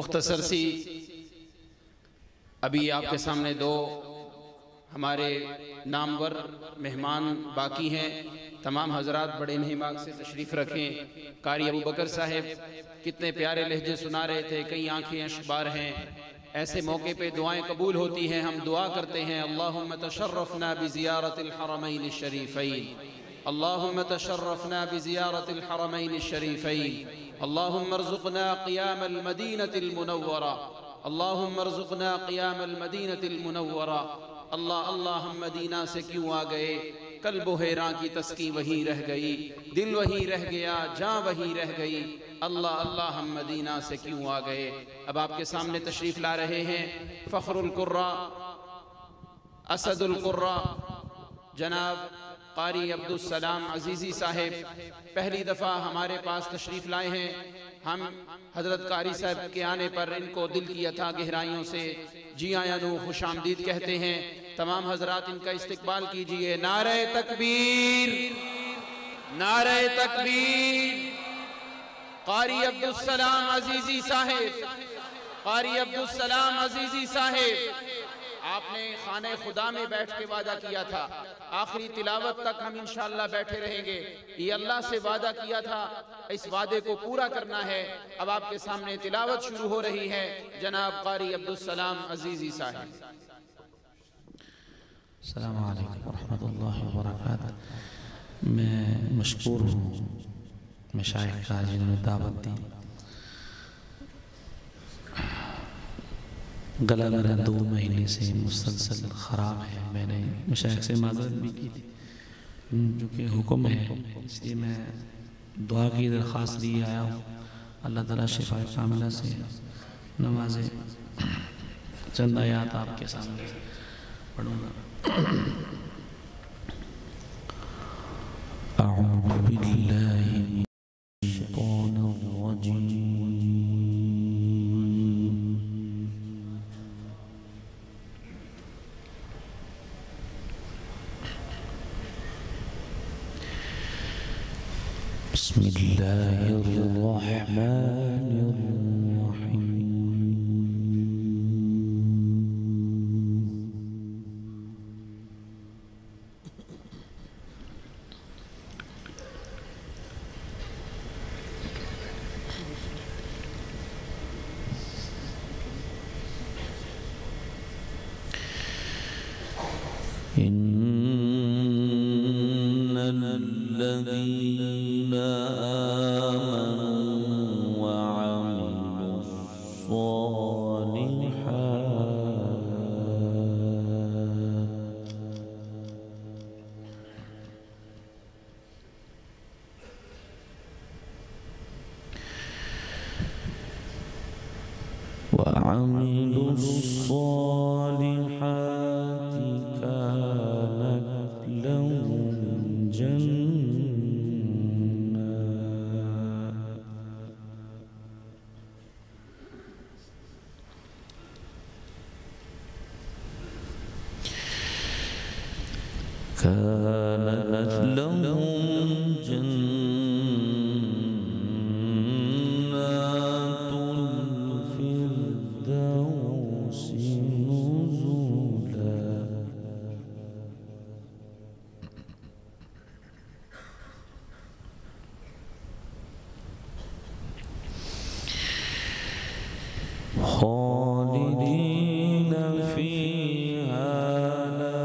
مختصر سی ابھی آپ کے سامنے دو ہمارے نامور مہمان باقی ہیں، تمام حضرات بڑے انہماک سے تشریف رکھیں۔ قاری ابو بکر صاحب کتنے پیارے لہجے سنا رہے تھے، کئی آنکھیں اشبار ہیں، ایسے موقع پہ دعائیں قبول ہوتی ہیں۔ ہم دعا کرتے ہیں اللہم تشرفنا بزیارت الحرمین الشریفین، اللہم تشرفنا بزیارت الحرمین الشریفین، اللہم ارزقنا قیام المدینة المنورہ، اللہم ارزقنا قیام المدینة المنورہ۔ اللہ اللہ ہم مدینہ سے کیوں آ گئے؟ قلب و حیران کی تسکین وہیں رہ گئی، دل وہیں رہ گیا، جان وہیں رہ گئی۔ اللہ اللہ ہم مدینہ سے کیوں آ گئے؟ اب آپ کے سامنے تشریف لا رہے ہیں فخر القراء، اسد القراء، جناب قاری عبدالسلام عزیزی صاحب پہلی دفعہ ہمارے پاس تشریف لائے ہیں۔ ہم حضرت قاری صاحب کے آنے پر ان کو دل کی اتھا گہرائیوں سے جی آیا نو خوش آمدید کہتے ہیں۔ تمام حضرات ان کا استقبال کیجئے۔ نعرہ تکبیر، نعرہ تکبیر۔ قاری عبدالسلام عزیزی صاحب، قاری عبدالسلام عزیزی صاحب، آپ نے خانہ خدا میں بیٹھ کے وعدہ کیا تھا، آخری تلاوت تک ہم انشاءاللہ بیٹھے رہیں گے۔ یہ اللہ سے وعدہ کیا تھا، اس وعدے کو پورا کرنا ہے۔ اب آپ کے سامنے تلاوت شروع ہو رہی ہے، جناب قاری عبدالسلام عزیزی صاحب۔ السلام علیکم ورحمۃ اللہ وبرکاتہ۔ میں مشکور ہوں مشائخ کا جنہوں نے دعوت دی۔ گلا میرا 2 مہینے سے مسلسل خراب ہے، میں نے مشائخ سے معذرت بھی کی تھی، جو کہ حکم ہے، اس لیے میں دعا کی درخواست لیے آیا ہوں۔ اللہ تعالیٰ شفا کاملہ سے نوازے۔ چند آیات آپ کے سامنے پڑھوں گا۔ اعوذ باللہ من الشیطان الرجیم، بسم اللہ الرحمن الرحیم۔ إن الذين آمنوا وعملوا الصالحات كانت لهم جنات الفردوس نزلا خالدين فيها لا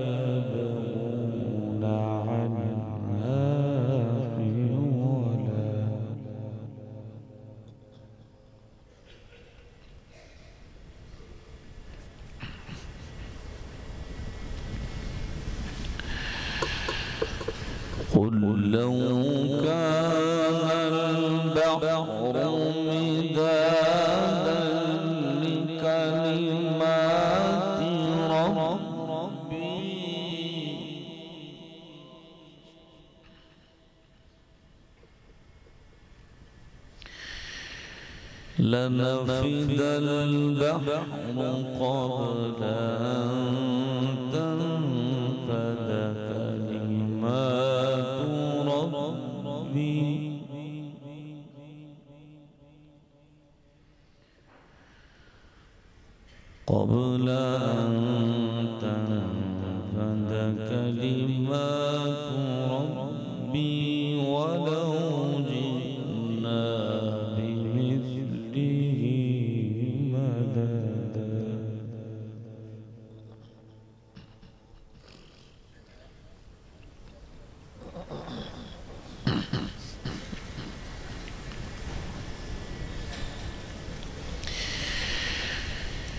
يبغون عنها حولا قل لو كان البحر مدادا لكلمات ربي لنفد البحر قبل أن تنفد كلمات ربي كلمات ربي ولو جئنا بمثله مددا.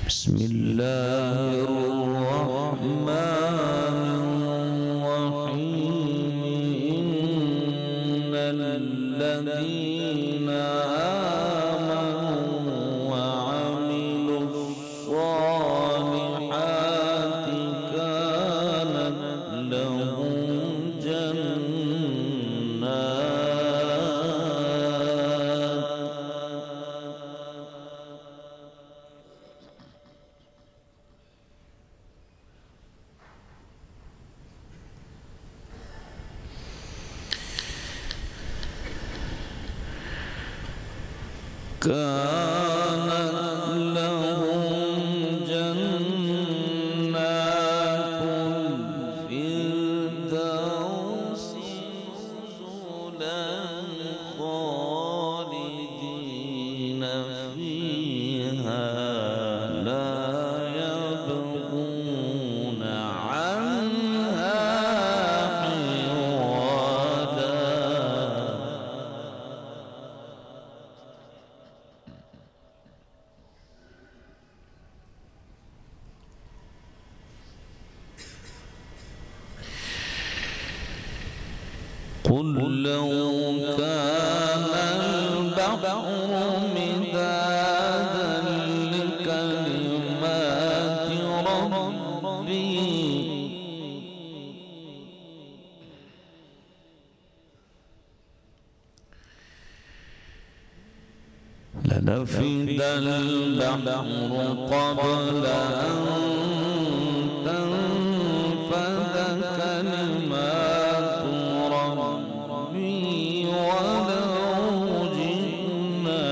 بسم الله الرحمن الرحيم. إن الذين آمنوا وعملوا الصالحات كانت لهم جنات الفردوس نزلا خالدين فيها لا يبغون عنها حولا. قل لو كان البحر مدادا لكلمات ربي لنفد البحر قبل أن تنفد كلمات ربي ولو جئنا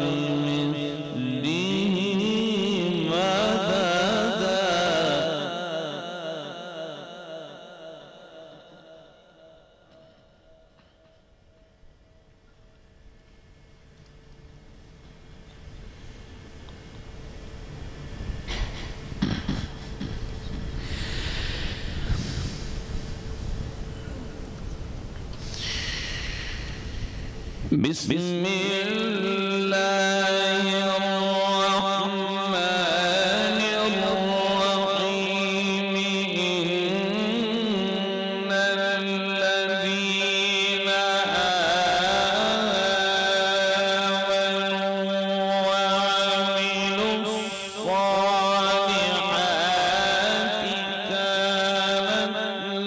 بمثله مددا. بسم الله الرحمن الرحيم. إن الذين آمنوا وعملوا الصالحات كانت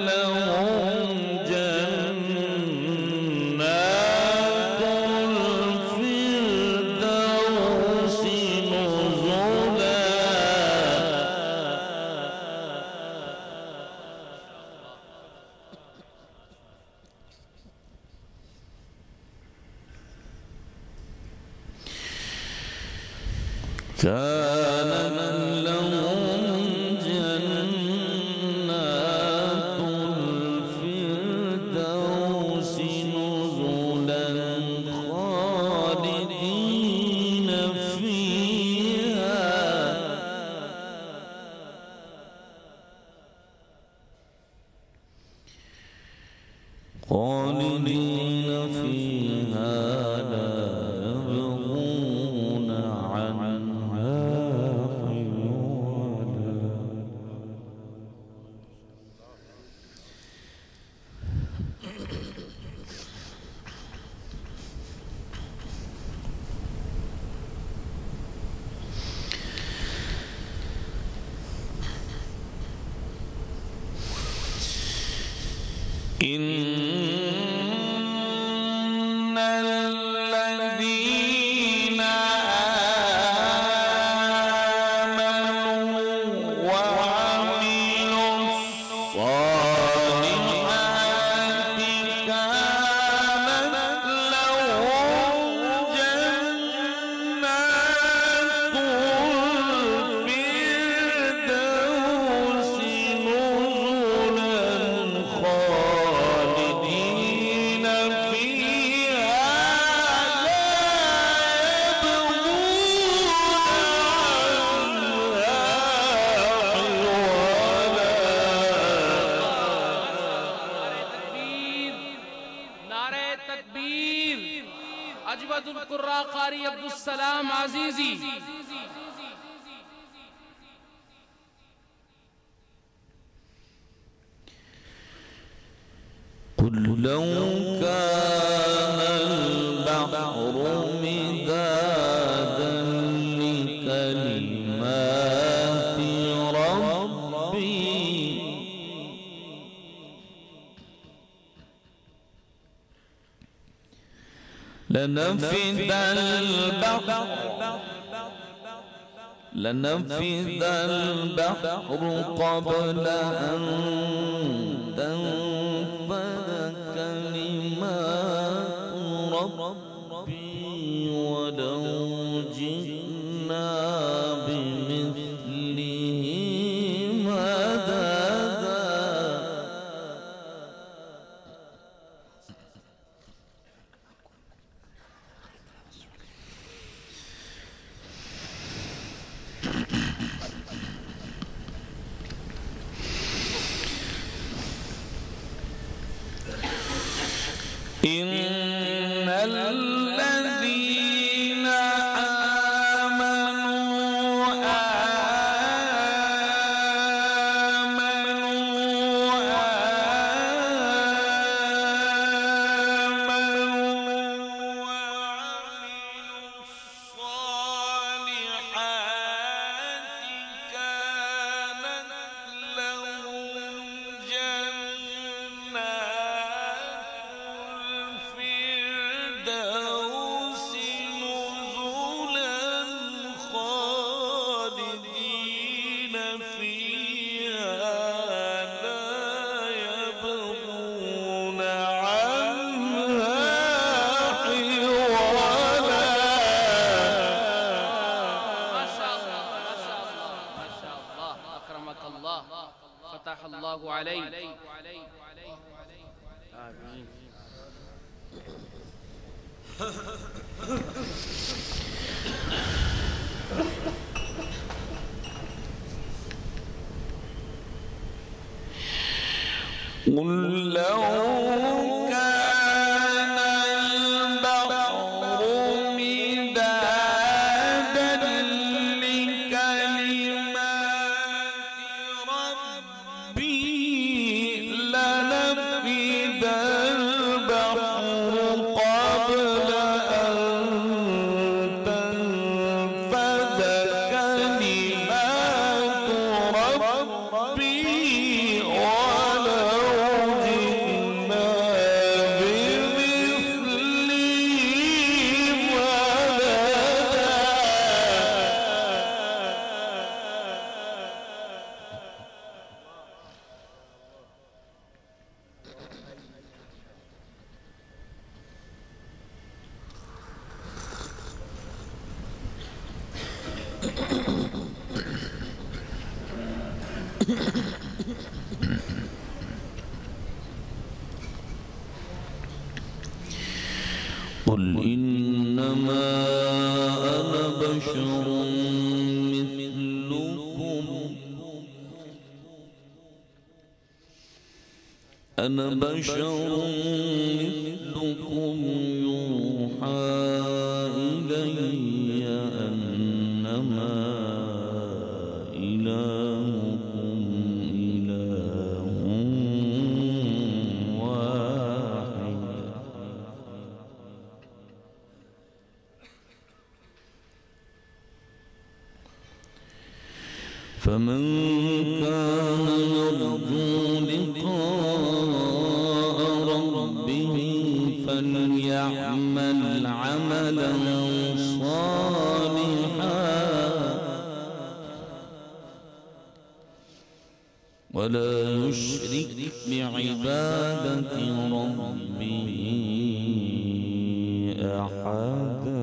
لهم جنات الفردوس نزلا. كانت لهم جنات الفردوس نزلا خالدين فيها لا يبغون عنها حولا. إن الذين آمنوا وعملوا الصالحات كانت لهم جنات الفردوس نزلا कुर्रा कारी अब्दुस्सलाम आजीजी। कुल लौ कान अल-बहरु मिदादन लिकलिमाति रब्बी लनफिद al-bahru qabla an tanfada kalimatu rabbi walau ji'na bimithlihi madada. Innal ladzina قل لو كان البحر مدادا لكلمات ربي لنفد البحر قبل أن تنفد كلمات ربي قل إنما أنا بشر مثلكم يوحى إلي أنما إلهكم إله واحد فمن كان يرجو لقاء ربه فليعمل عملا صالحا ولا يشرك بعبادة ربه أحدا.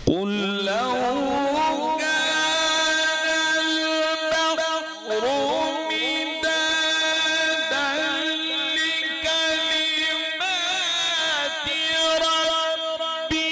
قل لو كان البحر مدادا لكلمات ربي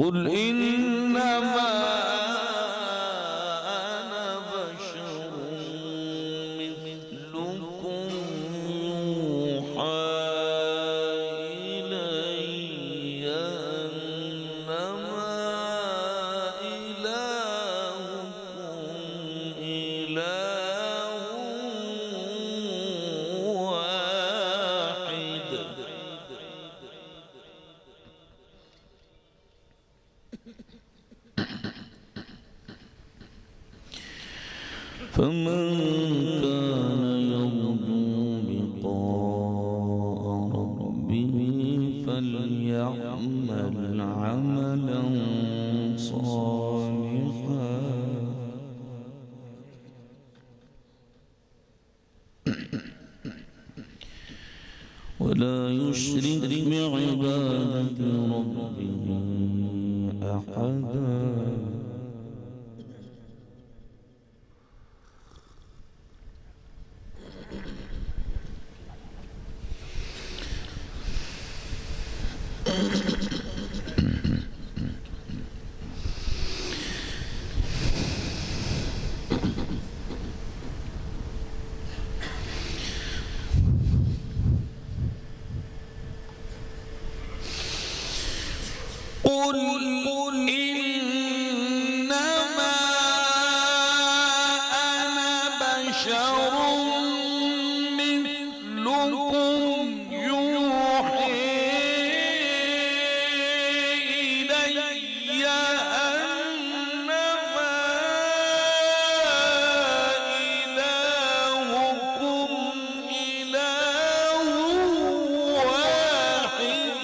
قل إنما أنا بشر مثلكم يوحى إلي أنما إلهكم إله واحد. فمن كان يرجو لقاء ربه فليعمل عملا صالحا ولا يشرك بعبادة ربه أحدا. قل إنما أنا بشر مثلكم يوحي إلي أنما إلهكم إله واحد.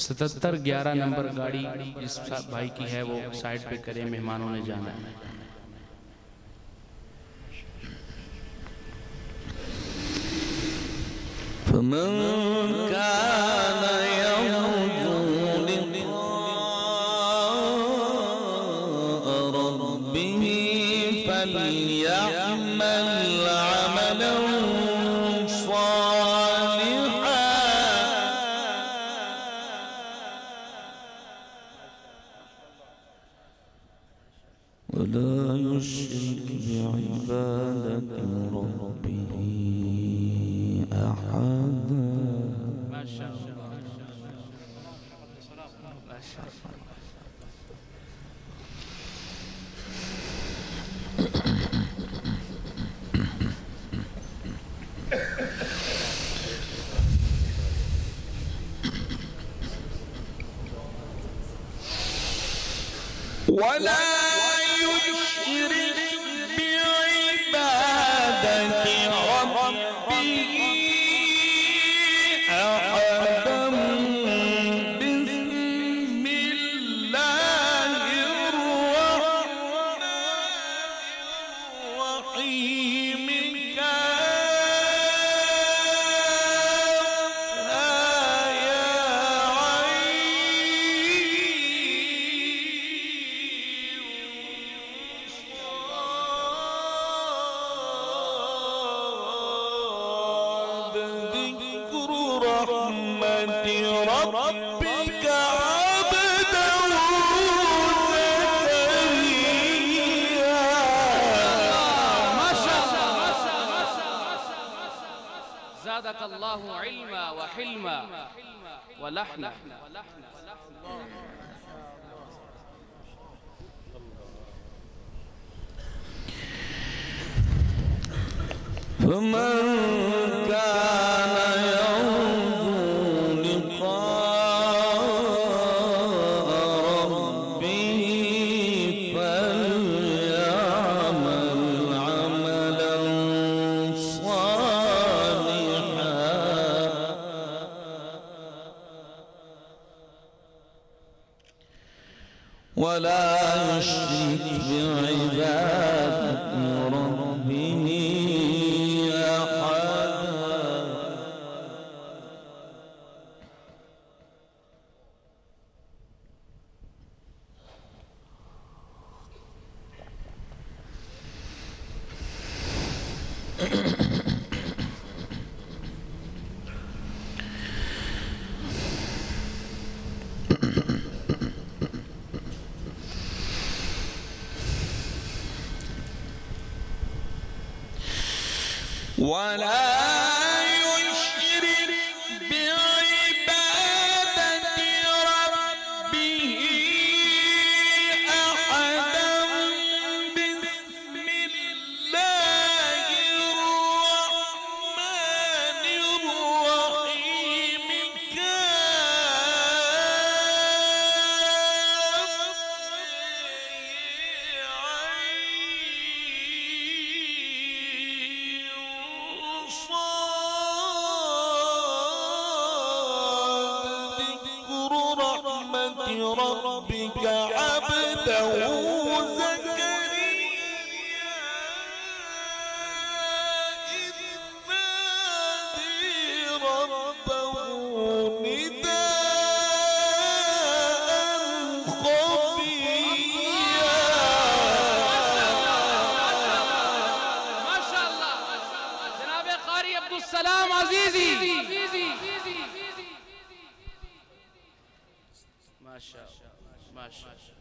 सतहत्तर 11 नंबर गाड़ी जिस भाई की है वो साइड पे करे, मेहमानों ने जाना है। فمن كان يرجو لقاء ربه فليعمل عملا صالحا ولا يشرك بعبادة ربه أحدا. ما شاء الله ما شاء الله. ولا يشرك بعبادة ربه أحدا. بسم الله الرحمن الرحيم. ربك عبده زكريا. ما شاء الله. زادك الله علما وحلما ولحنا. فمن كان يرجو لقاء ربه فليعمل ولا يشرك بعبادة ربه أحدا. ولا يشرك بعبادة ربه أحدا. بسم الله الرحمن الرحيم. ربك عبده زكريا إذ نادي ربه نداء خفيا. ما شاء الله جناب قاری عبدالسلام عزیزی ما شاء الله ما شاء الله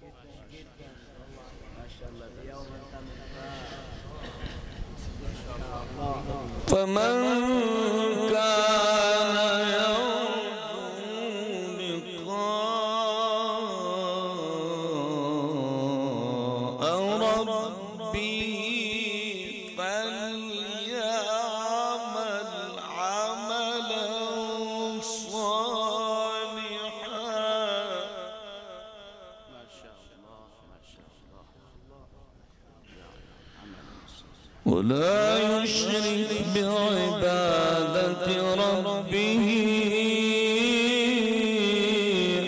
فمن كان يرجو لقاء ربه فليعمل عملا صالحا. ما شاء الله ما شاء الله. ولا يشرك بعبادة ربه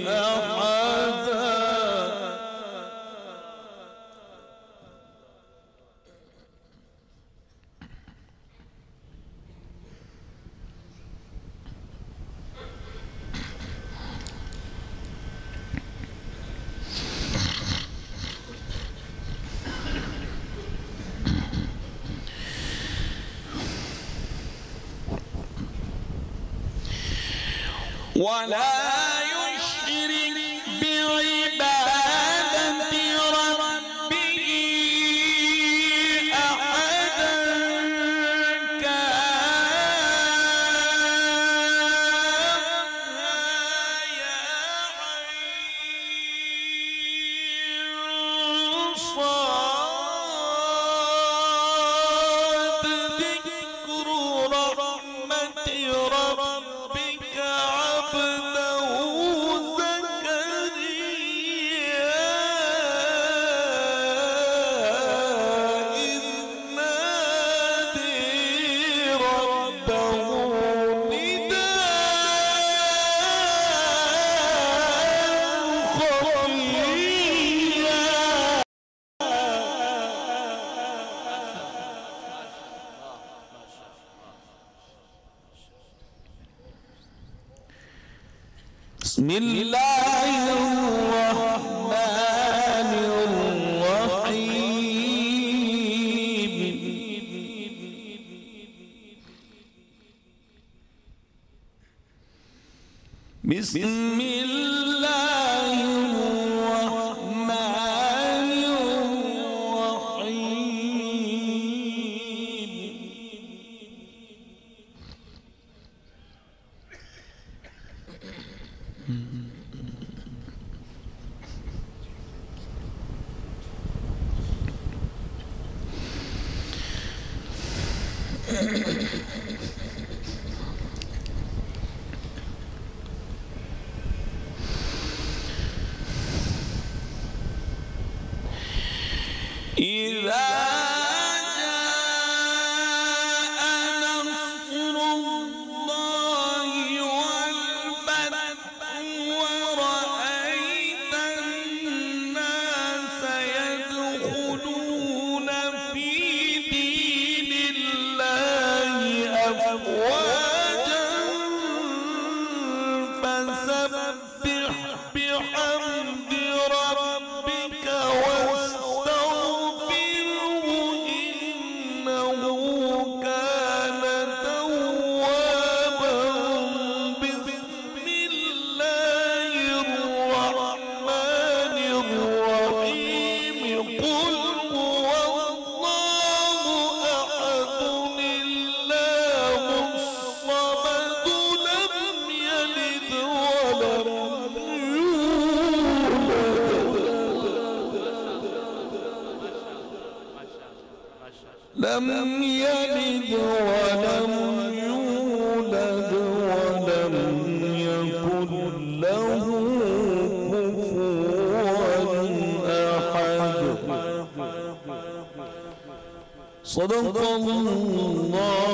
أحدا. ولا يشرك بعبادة ربه أحدا. صاد ذكر رحمة ربك عبده زكريا إذ نادي ربه نداء خفيا. بسم الله الرحمن الرحيم. بسم الله الرحمن الرحيم. إذا جاء نصر الله والفتح ورأيت الناس لم يلد ولم يولد ولم يكن له كفوا أحد. صدق الله